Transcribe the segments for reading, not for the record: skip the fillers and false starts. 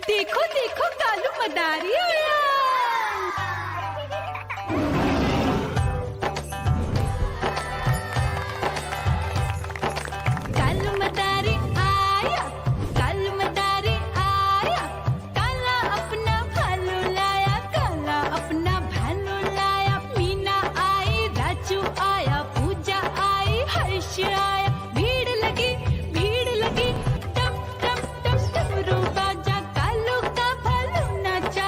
देखो देखो कालू मदारी आया। कालू मदारी आया, कालू मदारी आया, काला अपना भालू लाया, काला अपना भालू लाया। मीना आई, राजू आया, पूजा आई, हर्ष आया। भीड़ लगी टम टम टम डमरू बाजा, कालू का भालू नाचा।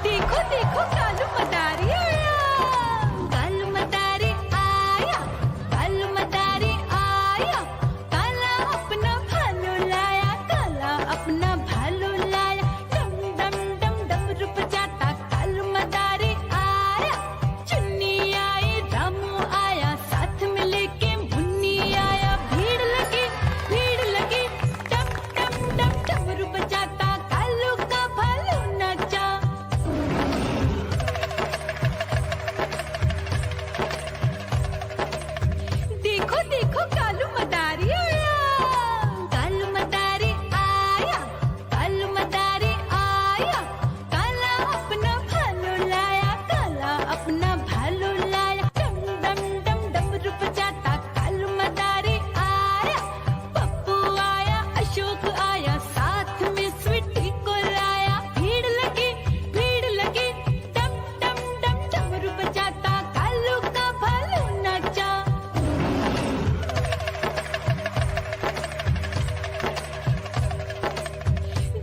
देखो देखो कालू मदारी आया, कालू मदारी आया, कालू मदारी आया, काला अपना भालू लाया, काला अपना भालू लाया। डम डम डम डमरू बजाता कालू मदारी आया। चुन्नी आई, रामू आया, साथ में लेके मुन्नी आया। भीड़ लगी टम टम टम डमरू बजाता कालू का भालू नाचा। देखो देखो कालू मदारी आया, कालू मदारी आया, कालू मदारी आया, काला अपना भालू लाया, काला अपना भालू लाया। डम डम डम डमरू बजाता कालू मदारी आया। पप्पू आया, अशोक आया, साथ में स्वीटी को लाया। भीड़ लगी टम टम टम डमरू बजाता कालू का भालू नाचा।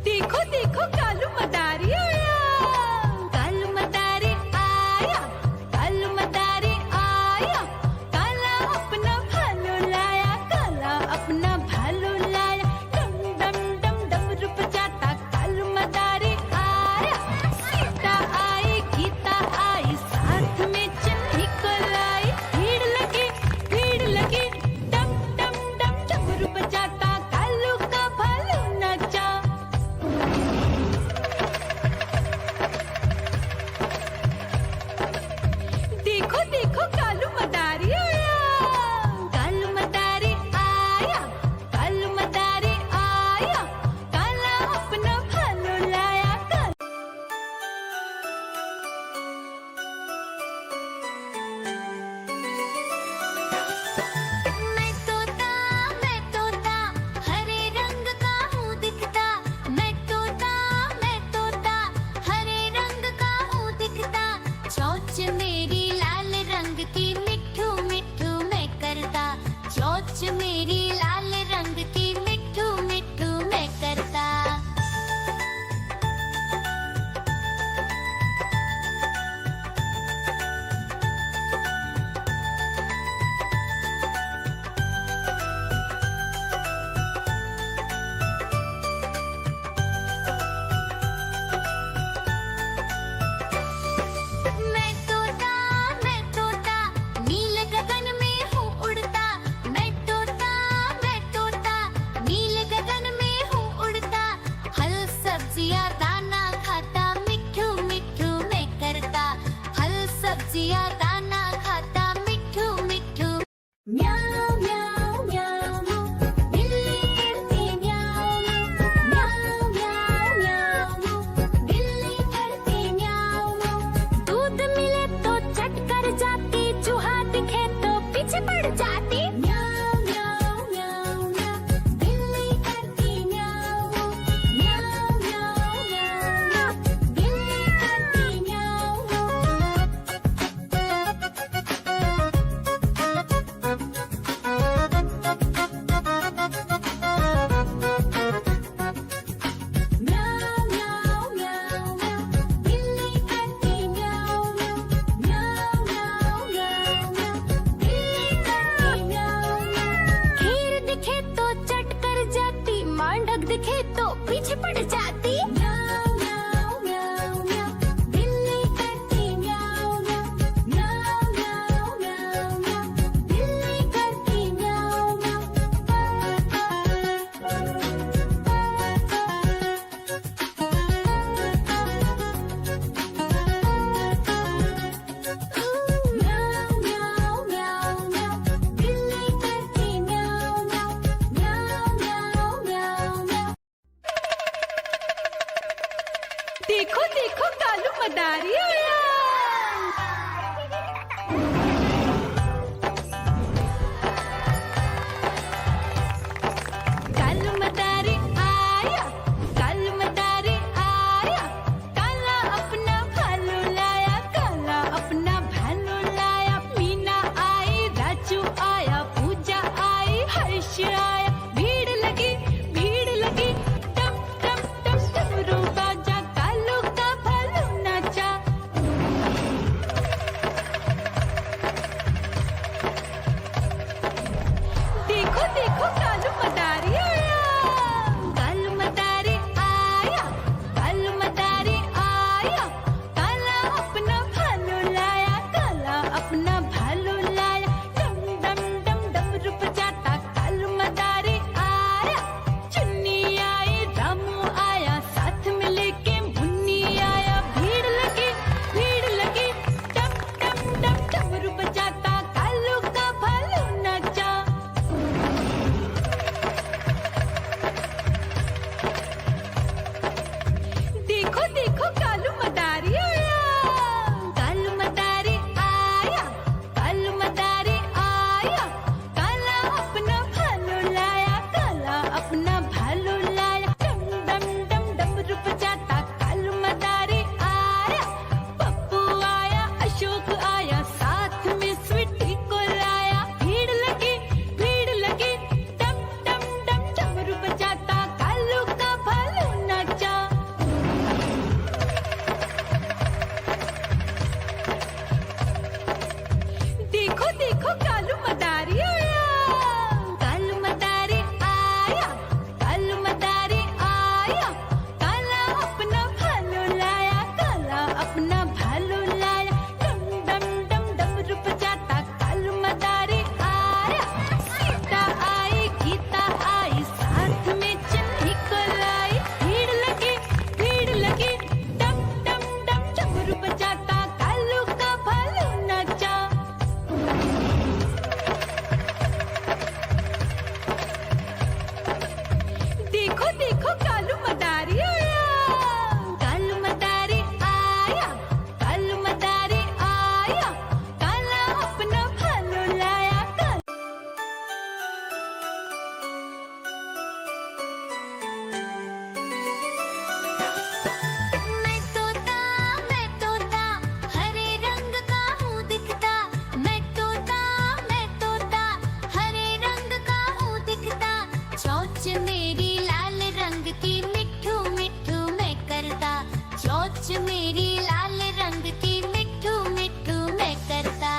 देखो देखो कालू मदारी आया, कालू मदारी आया, कालू मदारी आया, काला अपना भालू लाया, काला अपना भालू लाया। डम डम डम डमरू बजाता कालू मदारी आया। सीता आई, गीता आई, साथ में चन्नी को लाई। भीड़ लगी टम टम टम डमरू बजाता कालू का भालू नाचा। देखो देखो कालू मदारी आया, कालू मदारी आया, कालू मदारी आया, काला अपना भालू लाया, मैं तोता हरे रंग का हूँ दिखता। मैं तोता हरे रंग का हूँ दिखता। चोंच मेरी लाल रंग की मिट्ठू मिट्ठू मैं करता। चोंच मेरी लाल रंग की मिट्ठू मिट्ठू मैं करता। मैं तोता नील गगन में हूँ उड़ता। मैं तोता नील गगन में हूँ उड़ता। फल सब्जियाँ दाना खाता, मिट्ठू मिट्ठू मैं करता। फल सब्जियाँ दाना खाता, मिट्ठू मिट्ठू। म्याऊ म्याऊ म्याऊ, बिल्ली करती म्याऊ म्याऊ म्याऊ म्याऊ, बिल्ली करती म्याऊ। दूध मिले तो चट कर जाती, चूहा दिखे तो पीछे पड़ जाती। म्याऊ म्याऊ म्याऊ म्याऊ, बिल्ली करती म्याऊ म्याऊ म्याऊ म्याऊ, बिल्ली करती म्याऊ। म्याऊ म्याऊ म्याऊ म्याऊ, बिल्ली करती म्याऊ म्याऊ म्याऊ म्याऊ, बिल्ली करती मदारी आया। कालू मदारी आया, कालू मदारी आया, काला अपना भालू लाया, काला अपना भालू लाया। मीना आई, राजू आया, पूजा आई, हर्ष आया। भीड़ लगी टम टम टम डमरू बाजा, कालू का भालू नाचा। देखो देखो कालू मदारी आया, कालू मदारी आया, कालू मदारी आया, काला अपना भालू लाया, काला अपना भालू लाया। डम डम डम डमरू बजाता कालू मदारी आया। चुन्नी आई, रामू आया, साथ में लेके मुन्नी आया। भीड़ लगी टम टम टम डमरू बजाता कालू का भालू नाचा। देखो देखो कालू मदारी आया, कालू मदारी आया, कालू मदारी आया, काला अपना भालू लाया, काला अपना भालू लाया। डम डम डम डमरू बजाता कालू मदारी आया। पप्पू आया, अशोक आया, साथ में स्वीटी को लाया। भीड़ लगी टम टम डम डमरू बजाता कालू का भालू नाचा। देखो देखो कालू मदारी आया, कालू मदारी आया, कालू मदारी आया, काला अपना भालू लाया, काला अपना भालू लाया। डम डम डम डमरू बजाता कालू मदारी आया। सीता आई, गीता आई, साथ में चन्नी को लाई। भीड़ लगी टम टम डम डमरू बजाता कालू का भालू नाचा। देखो देखो कालू मदारी आया, कालू मदारी आया, कालू मदारी आया, काला अपना भालू लाया, काला। मैं तोता हरे रंग का हूँ दिखता। मैं तोता हरे रंग का हूँ दिखता। चोंच मेरी लाल रंग की मिट्ठू मिट्ठू मैं करता। चोंच मेरी लाल रंग की मिट्ठू मिट्ठू मैं करता।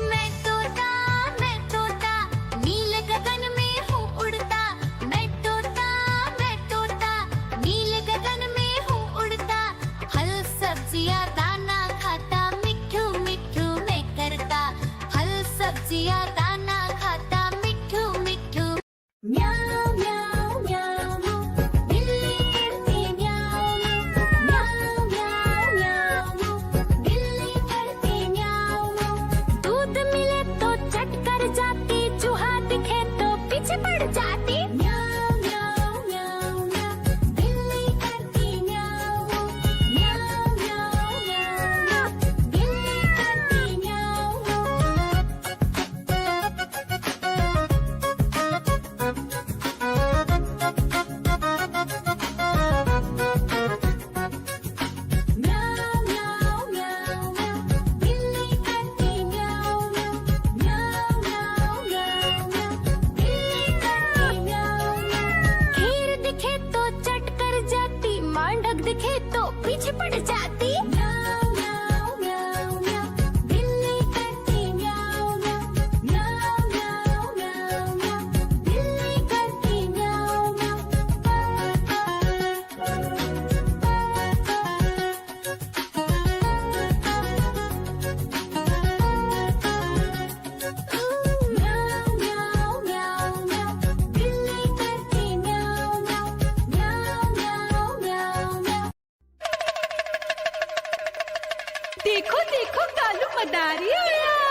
मैं तोता नील गगन में हूँ उड़ता। मैं तोता नील गगन में हूँ उड़ता। फल सब्जियाँ दाना खाता, मिट्ठू मिट्ठू मैं करता। फल सब्जियाँ दाना खाता, मिट्ठू मिट्ठू। म्याऊं म्याऊं म्याऊं, बिल्ली करती म्याऊं म्याऊं म्याऊं म्याऊं, बिल्ली करती म्याऊं। दूध मिले तो चट कर जाती, चूहा दिखे तो पीछे पड़ जाती। म्याऊं म्याऊं म्याऊं म्याऊं, बिल्ली करती म्याऊं म्याऊं म्याऊं म्याऊं, बिल्ली करती म्याऊं। देखो देखो कालू मदारी आया।